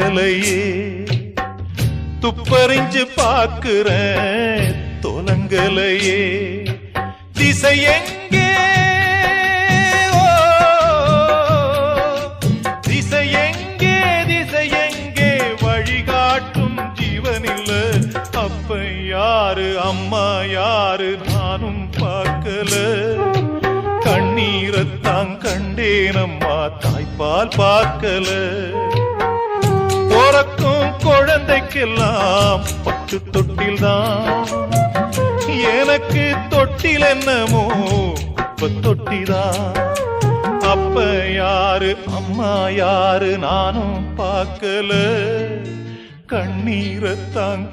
துலங்கலையே துப்பறிஞ்சு பாக்குறேன் துலங்கலையே திசை எங்கே திசை எங்கே திசை எங்கே வழிகாட்டும் ஜீவனில்ல அப்ப யாரு அம்மா யாரு நானும் பார்க்கல கண்ணீரத்தான் கண்டேனம்மா தாய்ப்பால் பார்க்கல பிறக்கும் குழந்தைக்கெல்லாம் பட்டு தொட்டில்தான் எனக்கு தொட்டில் என்னமோ குப்பை தொட்டிதான் அப்ப யாரு அம்மா யாரு நானும் பார்க்கல கண்ணீரத்தான்